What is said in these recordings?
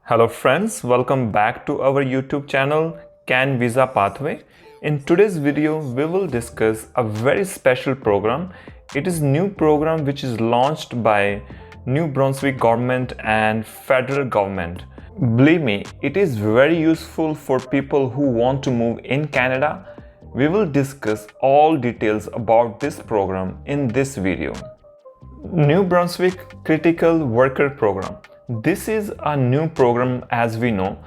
Hello friends, welcome back to our YouTube channel Can Visa Pathway. In today's video, we will discuss a very special program. It is new program which is launched by New Brunswick government and federal government. Believe me, it is very useful for people who want to move in Canada. We will discuss all details about this program in this video. New Brunswick Critical Worker Program. This is a new program as we know.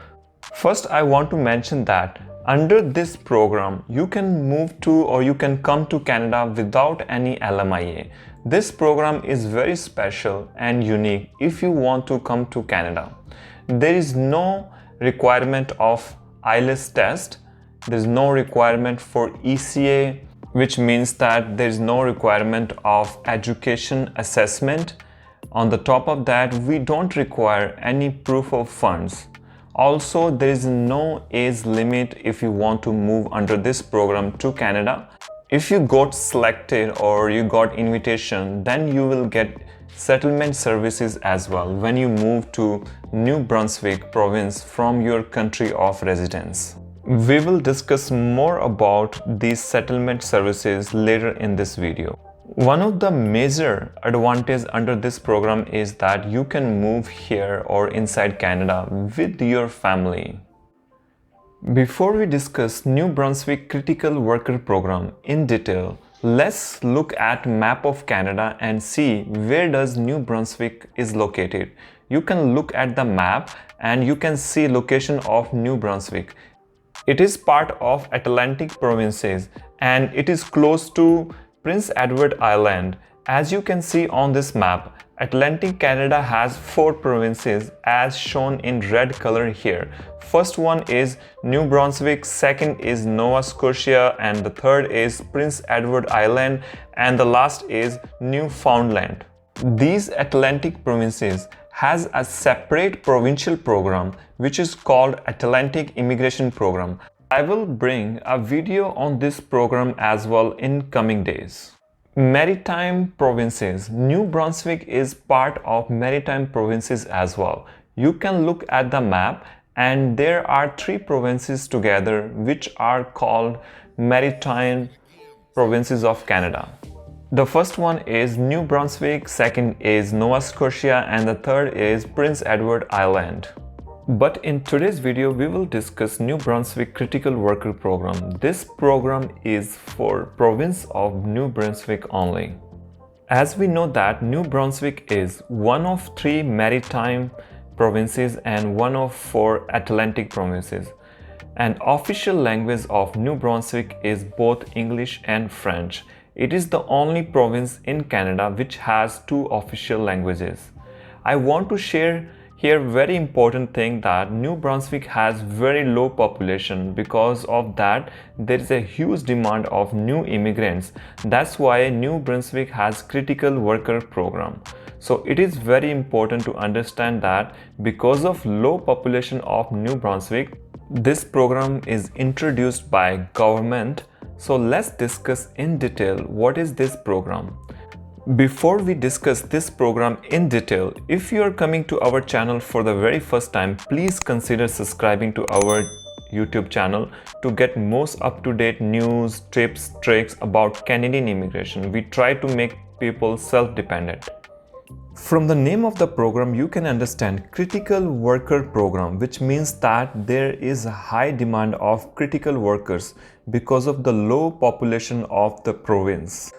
First, I want to mention that under this program, you can move to or you can come to Canada without any LMIA. This program is very special and unique if you want to come to Canada. There is no requirement of IELTS test. There is no requirement for ECA, which means that there is no requirement of education assessment. On the top of that, we don't require any proof of funds. Also, there is no age limit if you want to move under this program to Canada. If you got selected or you got invitation, then you will get settlement services as well when you move to New Brunswick province from your country of residence. We will discuss more about these settlement services later in this video. One of the major advantages under this program is that you can move here or inside Canada with your family. Before we discuss New Brunswick Critical Worker Program in detail, let's look at map of Canada and see where does New Brunswick is located. You can look at the map and you can see location of New Brunswick. It is part of Atlantic provinces and it is close to Prince Edward Island. As you can see on this map, Atlantic Canada has 4 provinces as shown in red color here. First one is New Brunswick, second is Nova Scotia, and the third is Prince Edward Island, and the last is Newfoundland. These Atlantic provinces has a separate provincial program which is called Atlantic Immigration Program. I will bring a video on this program as well in coming days. Maritime provinces. New Brunswick is part of maritime provinces as well. You can look at the map and there are 3 provinces together which are called maritime provinces of Canada. The first one is New Brunswick, second is Nova Scotia, and the third is Prince Edward Island. But in today's video, we will discuss New Brunswick Critical Worker Program. This program is for province of New Brunswick only. As we know that New Brunswick is one of 3 maritime provinces and one of 4 Atlantic provinces. And official language of New Brunswick is both English and French. It is the only province in Canada which has 2 official languages. I want to share here very important thing that New Brunswick has very low population. Because of that, there is a huge demand of new immigrants. That's why New Brunswick has critical worker program. So it is very important to understand that because of low population of New Brunswick, this program is introduced by government. So let's discuss in detail what is this program. Before we discuss this program in detail, if you are coming to our channel for the very first time, please consider subscribing to our YouTube channel to get most up-to-date news, tips, tricks about Canadian immigration. We try to make people self-dependent. From the name of the program, you can understand Critical Worker Program, which means that there is a high demand of critical workers because of the low population of the province.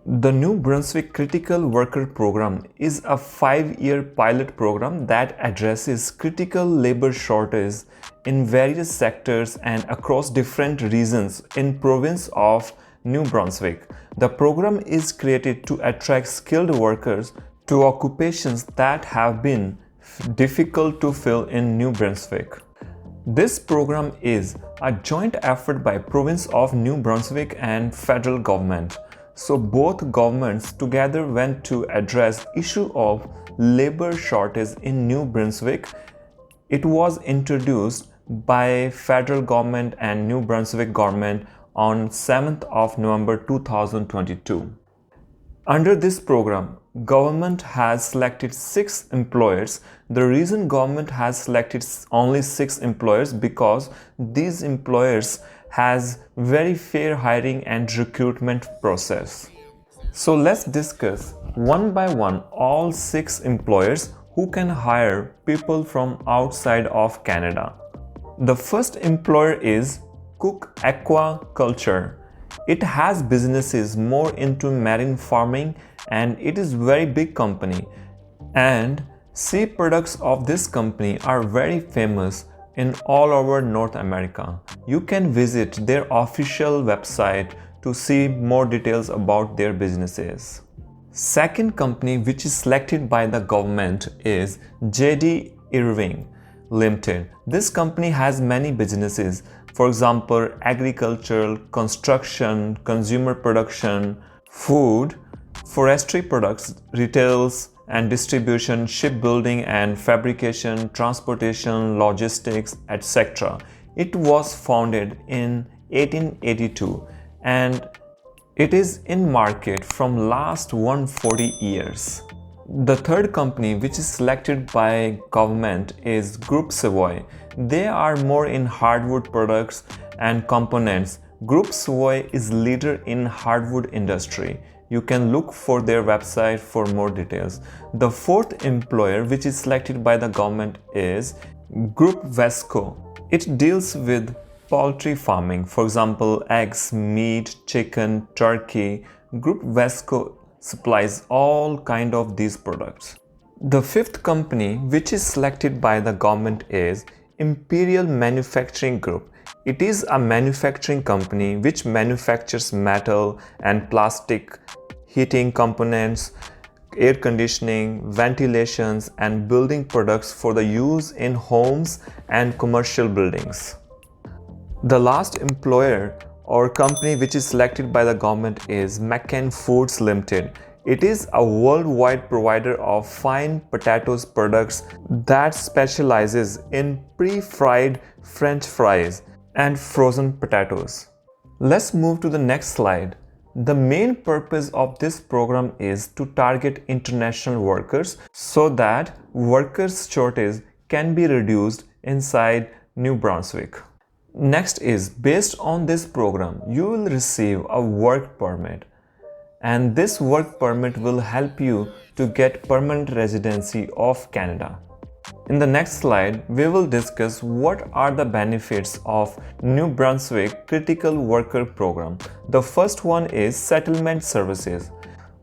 The New Brunswick Critical Worker Program is a 5-year pilot program that addresses critical labor shortage in various sectors and across different regions in province of New Brunswick. The program is created to attract skilled workers to occupations that have been difficult to fill in New Brunswick. This program is a joint effort by province of New Brunswick and federal government. So both governments together went to address issue of labor shortage in New Brunswick. It was introduced by federal government and New Brunswick government on 7th of November 2022. Under this program, government has selected 6 employers. The reason government has selected only 6 employers because these employers has very fair hiring and recruitment process. So let's discuss one by one all 6 employers who can hire people from outside of Canada. The first employer is Cook Aquaculture. It has businesses more into marine farming and it is very big company, and sea products of this company are very famous in all over North America. You can visit their official website to see more details about their businesses. Second company which is selected by the government is JD Irving Limited. This company has many businesses, for example, agricultural, construction, consumer production, food, forestry products, retails and distribution, shipbuilding and fabrication, transportation, logistics, etc. It was founded in 1882 and it is in market from last 140 years. The third company which is selected by government is Groupe Savoye. They are more in hardwood products and components. Groupe Savoye is leader in hardwood industry. You can look for their website for more details. The fourth employer which is selected by the government is Groupe Vesco. It deals with poultry farming, for example, eggs, meat, chicken, turkey. Groupe Vesco supplies all kind of these products. The fifth company which is selected by the government is Imperial Manufacturing Group. It is a manufacturing company which manufactures metal and plastic, heating components, air conditioning, ventilations and building products for the use in homes and commercial buildings. The last employer or company which is selected by the government is McCain Foods Limited. It is a worldwide provider of fine potatoes products that specializes in pre-fried French fries and frozen potatoes. Let's move to the next slide. The main purpose of this program is to target international workers so that workers' shortage can be reduced inside New Brunswick. Next is, based on this program, you will receive a work permit, and this work permit will help you to get permanent residency of Canada. In the next slide, we will discuss what are the benefits of New Brunswick Critical Worker Program. The first one is settlement services.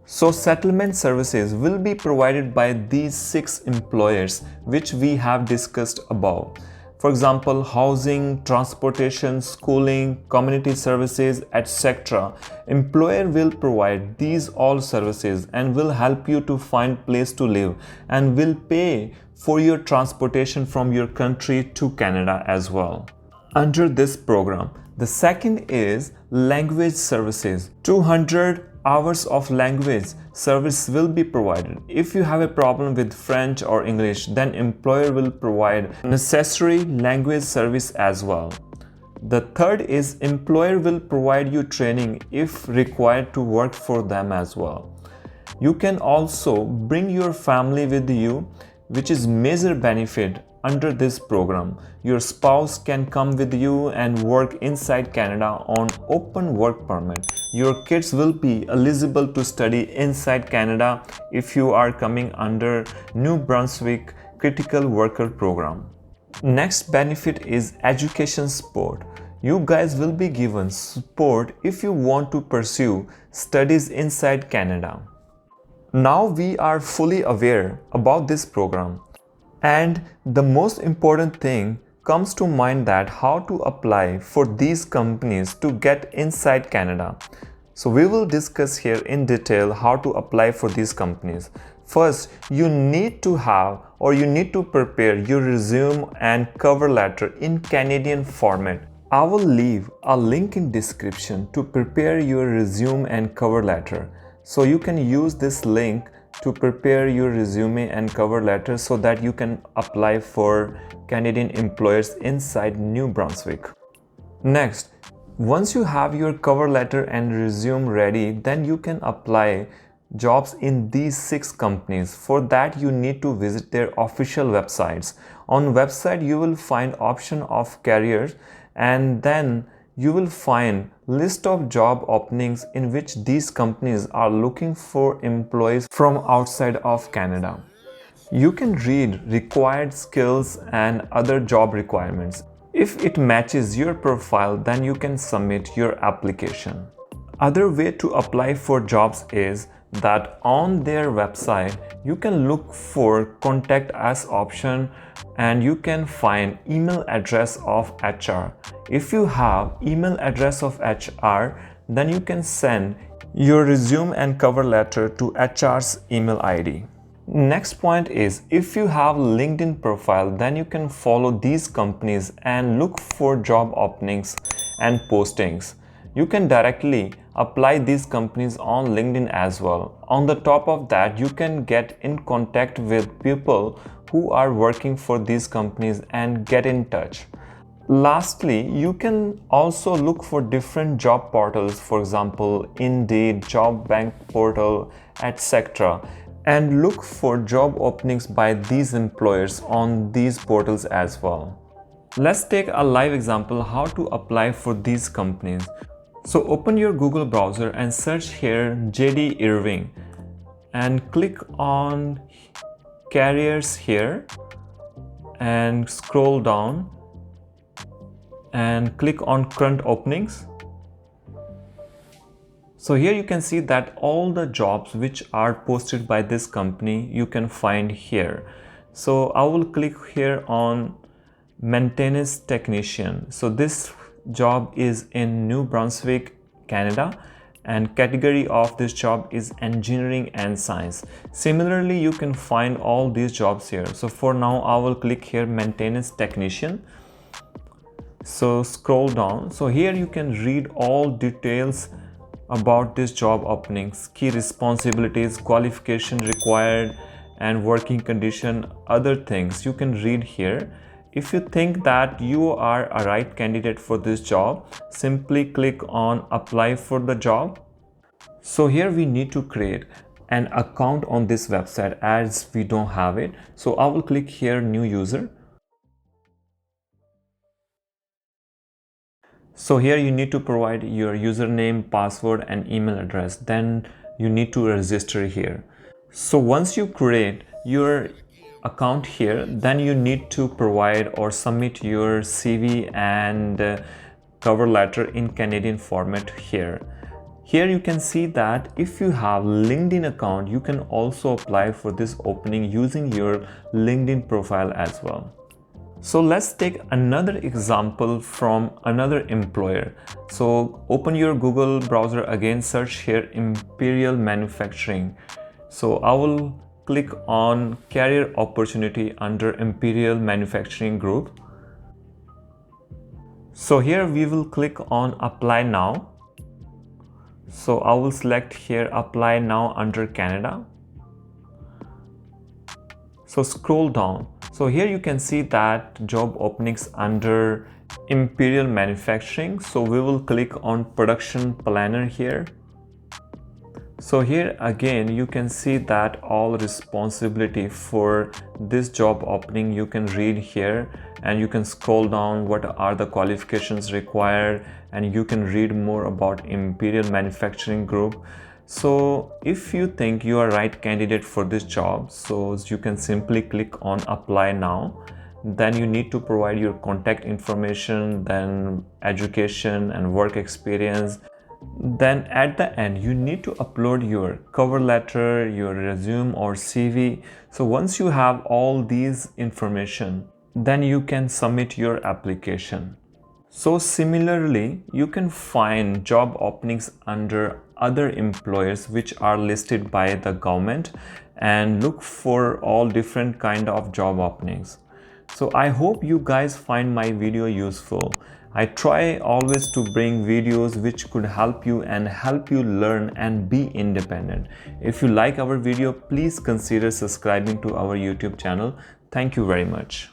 So settlement services will be provided by these 6 employers which we have discussed above. For example, housing, transportation, schooling, community services, etc. Employer will provide these all services and will help you to find place to live and will pay for your transportation from your country to Canada as well. Under this program, the second is language services. 200 hours of language service will be provided. If you have a problem with French or English, then employer will provide necessary language service as well. The third is employer will provide you training if required to work for them as well. You can also bring your family with you, which is major benefit under this program. Your spouse can come with you and work inside Canada on open work permit. Your kids will be eligible to study inside Canada if you are coming under New Brunswick Critical Worker Program. Next benefit is education support. You guys will be given support if you want to pursue studies inside Canada. Now we are fully aware about this program, and the most important thing comes to mind, that how to apply for these companies to get inside Canada. So we will discuss here in detail how to apply for these companies. First, you need to have or you need to prepare your resume and cover letter in Canadian format. I will leave a link in description to prepare your resume and cover letter. So you can use this link to prepare your resume and cover letter so that you can apply for Canadian employers inside New Brunswick. Next, once you have your cover letter and resume ready, then you can apply jobs in these 6 companies. For that you need to visit their official websites. On website you will find option of careers, and then you will find list of job openings in which these companies are looking for employees from outside of Canada. You can read required skills and other job requirements. If it matches your profile, then you can submit your application. Other way to apply for jobs is that on their website you can look for contact us option, and you can find email address of HR. If you have email address of HR, then you can send your resume and cover letter to HR's email ID. Next point is, if you have LinkedIn profile, then you can follow these companies and look for job openings and postings. You can directly apply these companies on LinkedIn as well. On the top of that, you can get in contact with people who are working for these companies and get in touch. Lastly, you can also look for different job portals, for example, Indeed, Job Bank portal, etc., and look for job openings by these employers on these portals as well. Let's take a live example how to apply for these companies. So open your Google browser and search here JD Irving and click on careers here and scroll down and click on current openings. So here you can see that all the jobs which are posted by this company you can find here. So I will click here on maintenance technician. So this job is in New Brunswick, Canada, and category of this job is engineering and science. Similarly, you can find all these jobs here. So for now I will click here maintenance technician. So scroll down. So here you can read all details about this job openings, key responsibilities, qualification required, and working condition, other things you can read here. If you think that you are a right candidate for this job, simply click on apply for the job. So here we need to create an account on this website as we don't have it. So I will click here new user. So here you need to provide your username, password, and email address. Then you need to register here. So once you create your account here, then you need to provide or submit your CV and cover letter in Canadian format here. Here you can see that if you have LinkedIn account, you can also apply for this opening using your LinkedIn profile as well. So let's take another example from another employer. So open your Google browser again, search here Imperial Manufacturing. So I will click on career opportunity under Imperial Manufacturing Group. So here we will click on apply now. So I will select here apply now under Canada. So scroll down. So here you can see that job openings under Imperial Manufacturing. So we will click on production planner here. So here again you can see that all responsibility for this job opening you can read here, and you can scroll down what are the qualifications required, and you can read more about Imperial Manufacturing Group. So if you think you are right candidate for this job, so you can simply click on apply now. Then you need to provide your contact information, then education and work experience. Then at the end you need to upload your cover letter, your resume or CV. So once you have all these information, then you can submit your application. So similarly, you can find job openings under other employers which are listed by the government, and look for all different kind of job openings. So I hope you guys find my video useful. I try always to bring videos which could help you and help you learn and be independent. If you like our video, please consider subscribing to our YouTube channel. Thank you very much.